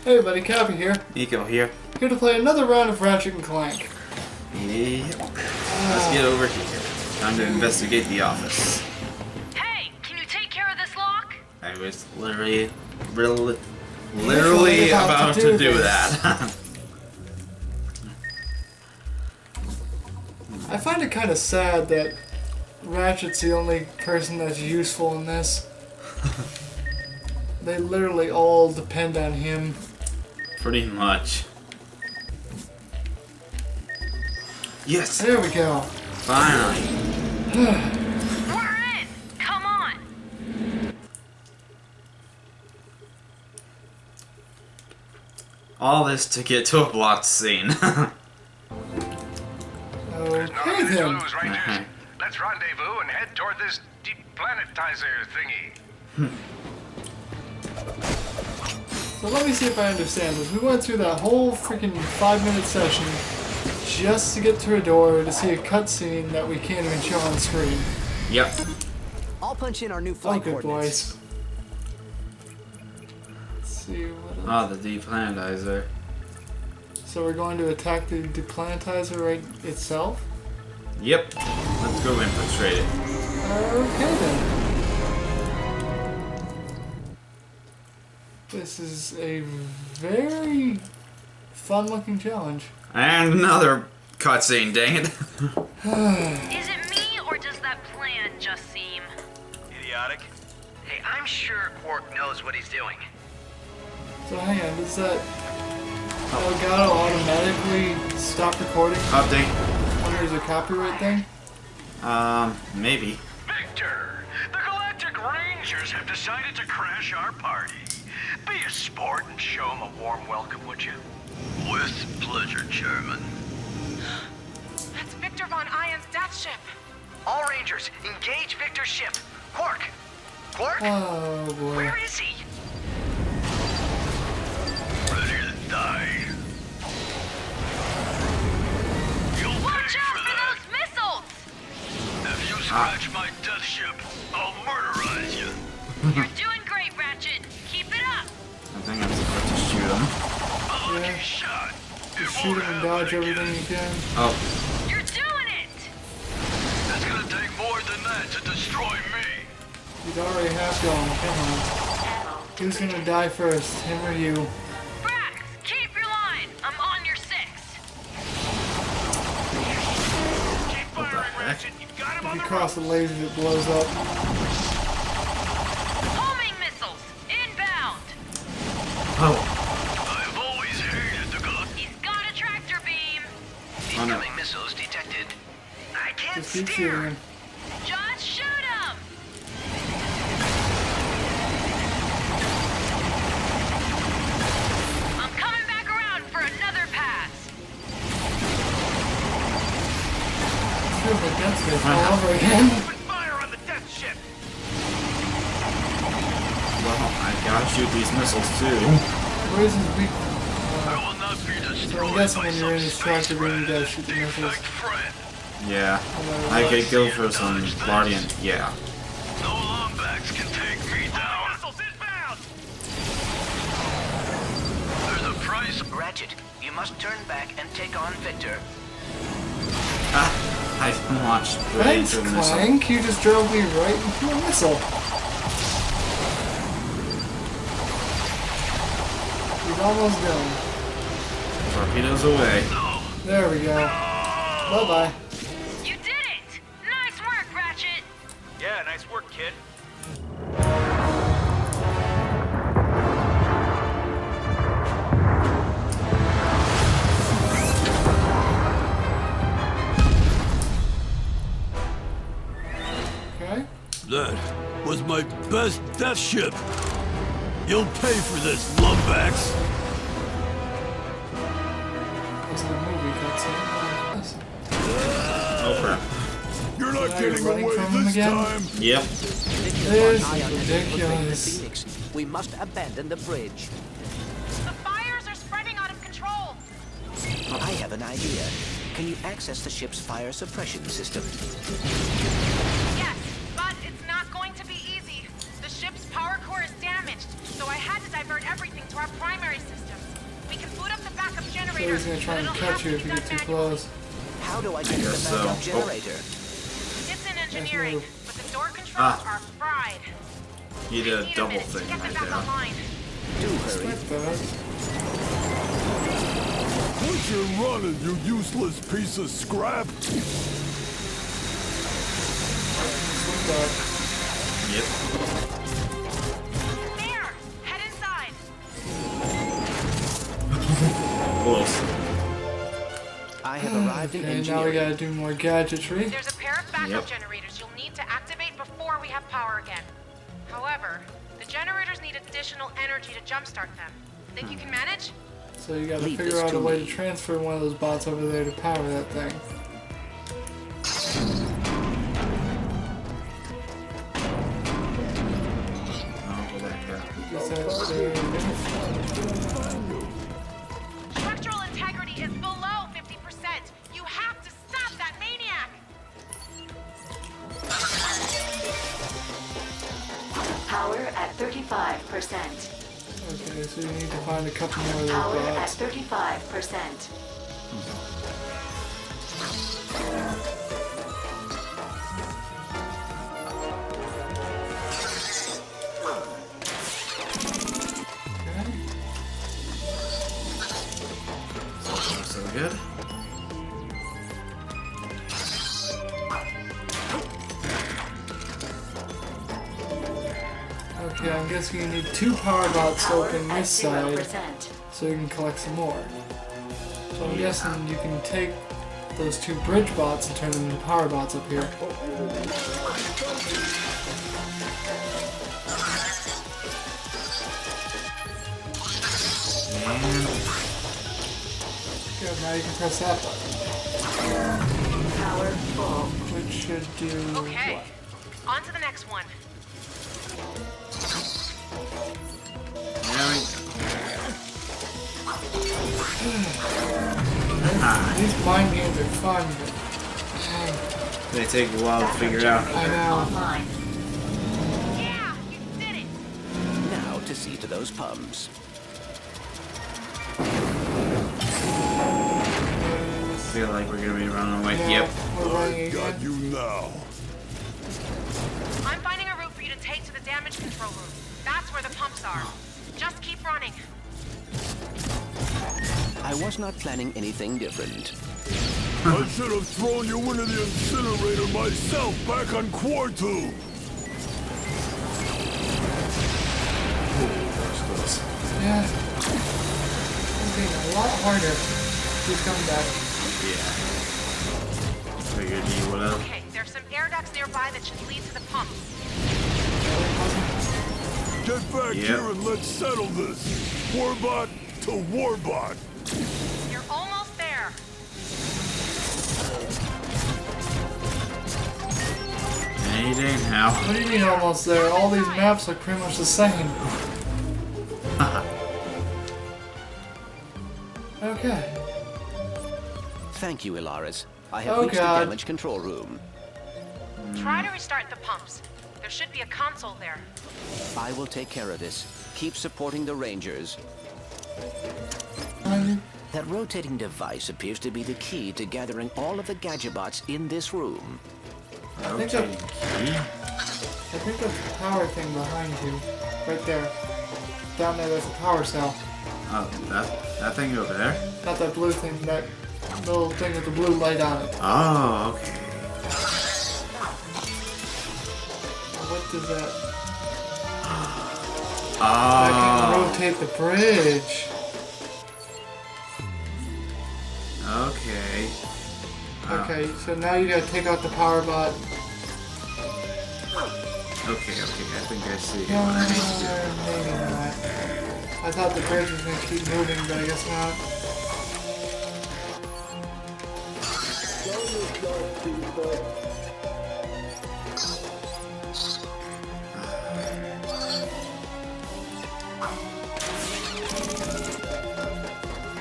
Hey everybody, Cappy here. Nico here. Here to play another round of Ratchet and Clank. Yep. Let's get over here. Time to investigate the office. Hey, can you take care of this lock? I was literally about to do that. I find it kind of sad that Ratchet's the only person that's useful in this. They literally all depend on him. Pretty much. Yes! There we go. Finally. We're in! Come on! All this to get to a blocked scene. Okay then. Rangers. Let's rendezvous and head toward this deplanetizer thingy. So let me see if I understand this. We went through that whole freaking 5-minute session just to get through a door to see a cutscene that we can't even show on screen. Yep. I'll punch in our new flight Okay, coordinates. boys. Let's see what else. Oh, the deplanetizer. So we're going to attack the deplanetizer right itself? Yep. Let's go infiltrate it. Okay then. This is a very fun-looking challenge. And another cutscene, dang it. Is it me, or does that plan just seem... Idiotic. Hey, I'm sure Quark knows what he's doing. So hang on, does that Elgato automatically stop recording Update. when there's a copyright thing? Maybe. Victor, the Galactic Rangers have decided to crash our party. Be a sport and show them a warm welcome, would you? With pleasure, Chairman. That's Victor Von Ion's death ship. All Rangers, engage Victor's ship. Quark! Quark? Oh boy. Where is he? Ready to die. You'll Watch pay out for for that. those missiles! If you scratch my death ship, I'll murderize you. You're doing great, Ratchet. Keep it up! I think I'm supposed to shoot him. A lucky Yeah. shot. It Shoot won't him and happen dodge again. everything you can. Oh. You're doing it! It's gonna take more than that to destroy me. He's already half gone. Come on. Who's gonna die first, him or you? Brax, keep your line. I'm on your 6. Keep firing, Ratchet. You've got him If on you the cross the ropes. lasers, it blows up. Homing missiles, inbound. Oh. I've always hated the Galactic. He's got a tractor beam. Oh, no. Incoming missiles detected. I can't Just keep shooting steer. him. Just shoot him. I'm coming back around for another pass. Feels like that's it all over again. Open fire on the death ship. Well, I gotta shoot these missiles too. Where's his weak? I will not be So I'm destroyed guessing by when you're in some this space tractor beam, you gotta rat shoot the defect missiles. friend. Yeah. I could go for some Guardian. Yeah. No Lombax can take me down. Missiles inbound. There's a price. Ratchet, you must turn back and take on Victor. Ah, I launched right Thanks, into a missile. Clank. You just drove me right into a missile. He's almost done. Torpedoes away. No. There we go. Bye-bye. You did it. Nice work, Ratchet. Yeah, nice work, kid. Okay. That was my best death ship. You'll pay for this, Lumbax. That's the movie cutscene. Nice. Oh crap. You're not Now you're getting running away from him this again? time. Yep. Victor This Von is Ion has infiltrated the ridiculous. Phoenix. We must abandon the bridge. The fires are spreading out of control. I have an idea. Can you access the ship's fire suppression system? Yes, but it's not going to be easy. The ship's power core is damaged, so I had to divert everything to our primary system. generators. he's gonna try but and it'll catch have you to if be you get done too manually. close. How do I get to the guess so. backup Oh. generator? It's in engineering, move. but the door controls are fried. You did a Need a double minute to thing get them right back there. online. Do hurry. Like that. Quit your running, you useless piece of scrap! Like that. Yep. There! Head inside! Close. I have arrived in Okay, now we engineering. gotta do more gadgetry. There's a pair of backup Yep. generators you'll need to activate before we have power again. However, the generators need additional energy to jumpstart them. Think you can manage? So you gotta Leave figure this out to a way me. to transfer one of those bots over there to power that thing. I'll go back there. Is that there? Structural integrity is below 50%. You have to stop that maniac! Power at 35%. Okay, so you need to find a couple more of those Power at bots. 35%. So good. Okay, I'm guessing you need 2 power bots to Power open at this side 0%. so you can collect some more. So I'm guessing you can take those 2 bridge bots and turn them into power bots up here. And Good, now you can press that button, Power full. which should do Okay, what? on to the next one. These mind games are fun, but they take a while to figure out. I know. Online. Yeah, you did it! Now to see to those pumps. Feel like we're gonna be running away. Yeah, Yep. we're running Got again. you now. I'm finding a route for you to take to the damage control room. That's where the pumps are. Just keep running. I was not planning anything different. I should have thrown you into the incinerator myself back on Quartu. Yeah. It's getting a lot harder. Keep coming back. Yeah. Figured you would have. Okay, there's some air ducts nearby that should lead to the pumps. Get back Yep. here and let's settle this. Warbot to Warbot. You're almost there. Any day now. What do you mean almost there? All these maps look pretty much the same. Okay. Thank you, Ilaris. I have Oh, reached God. the damage control room. Try to restart the pumps. There should be a console there. I will take care of this. Keep supporting the Rangers. That rotating device appears to be the key to gathering all of the Gadgetobots in this room. I think that, Rotating key. I think that's the power thing behind you. Right there. Down there, there's a power cell. Oh, that thing over there? Not that blue thing, that little thing with the blue light on it. Oh, okay. What does that... I can Oh, rotate the bridge. okay. Okay, so now you gotta take out the power bot. Okay, I think I see No, what I need to do. maybe not. I thought the bridge was gonna keep moving, but I guess not.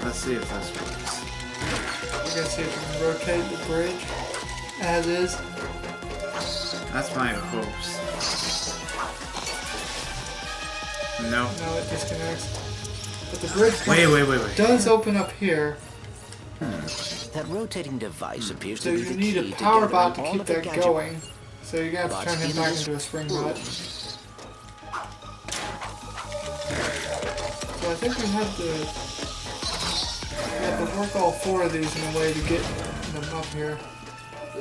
Let's see if this works. We're gonna see if we can rotate the bridge as is. That's my hopes. No. No, it disconnects. But the bridge Wait. does open up here. That rotating device appears So to be you the need key a power to bot to gathering all keep of the that gadget going. So you're gonna have to turn him back bots into a spring bot. So I think we have to work all 4 of these in a way to get them up here. I'm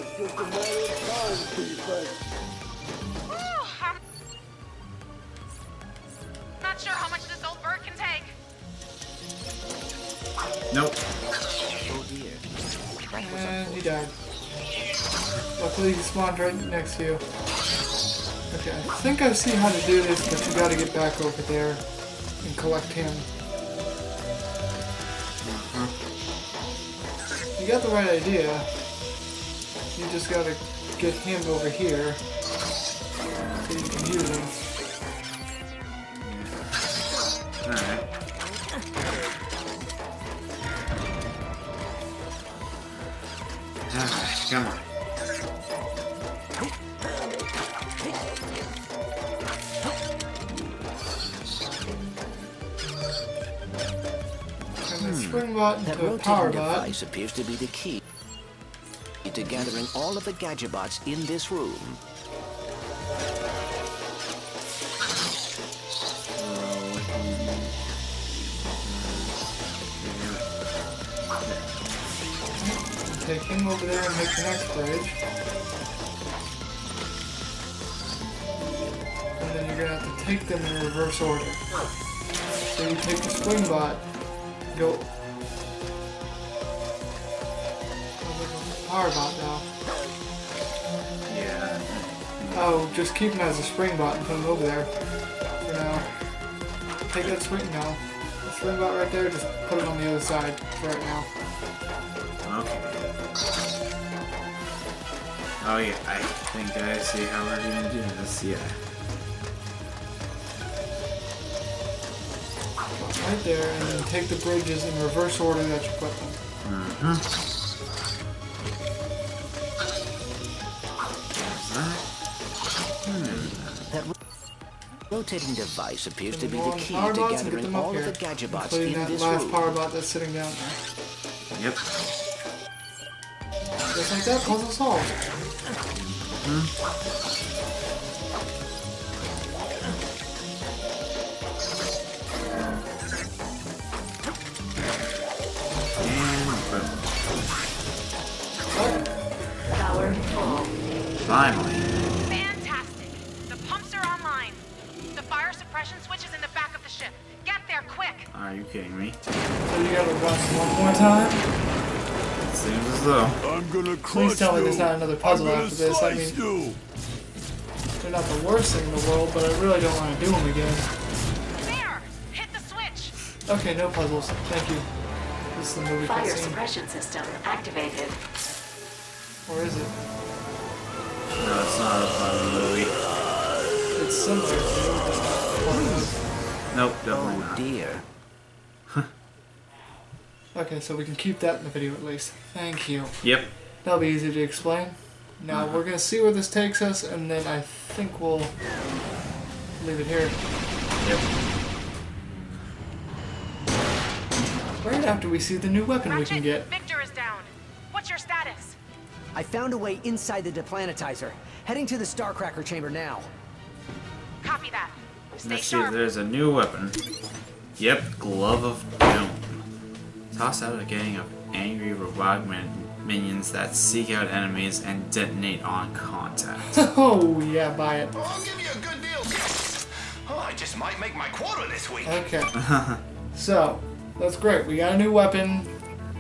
not sure how much this old bird can take. Nope. Oh dear. And he died. Luckily he spawned right next to you. Okay, I think I see how to do this, but you gotta get back over there and collect him. You got the right idea. You just gotta get him over here so you can use him. Alright. Alright, come on. And the spring bot That into a power rotating bot. device appears to be the key to gathering all of the gadget bots in this room. Take him over there and make the next bridge. And then you're gonna have to take them in reverse order. So you take the spring bot, go. Power bot now. Yeah. Oh, just keep him as a spring bot and put him over there. For now. Take that spring now. The spring bot right there, just put it on the other side for right now. Okay. Oh yeah, I think I see how we're gonna do this, yeah. Right there, and then take the bridges in reverse order that you put them. That rotating device appears to And be go the on key power to bots and get gathering them up all here, of the gadget bots in including that this last room. power bot that's sitting down there. Yep. Just like that, puzzle solved. And boom. Power full. Finally. Fantastic. The pumps are online. The fire suppression switch is in the back of the ship. Get there quick. Are you kidding me? So you gotta run one more time. It seems as though. I'm gonna crush Please tell me there's you. not another puzzle I'm gonna after this. I slice mean, you. they're not the worst thing in the world, but I really don't want to do them again. There! Hit the switch! Okay, no puzzles. Thank you. This is the movie Fire cutscene. suppression system activated. Or is it? No, it's not a fun movie. It's similar to it, just not part of Nope, definitely Oh not. dear. it. Okay, so we can keep that in the video at least. Thank you. Yep. That'll be easy to explain. Now we're gonna see where this takes us, and then I think we'll leave it here. Yep. Right after we see the new weapon we can Ratchet, get. Victor is down. What's your status? I found a way inside the deplanetizer. Heading to the Starcracker chamber now. Copy that. Stay Let's see if sharp. there's a new weapon. Yep, Glove of Doom. Toss out a gang of angry robotic minions that seek out enemies and detonate on contact. Oh yeah, buy it. I'll give you a good deal. Oh, I just might make my quota this week. Okay. So, that's great. We got a new weapon.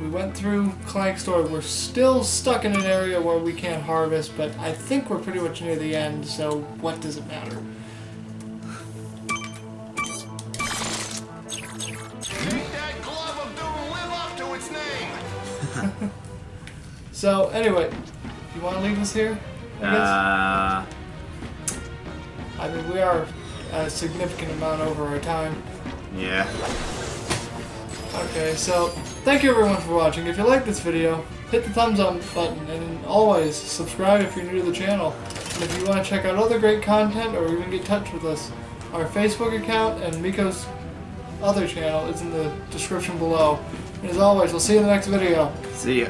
We went through Clank's story. We're still stuck in an area where we can't harvest, but I think we're pretty much near the end, so what does it matter? Make that glove of doom live up to its name. So, anyway, you want to leave us here? I mean, we are a significant amount over our time. Yeah. Okay, so thank you everyone for watching. If you like this video, hit the thumbs up button, and always subscribe if you're new to the channel. And if you want to check out other great content or even get in touch with us, our Facebook account and Miko's other channel is in the description below. And as always, we'll see you in the next video. See ya.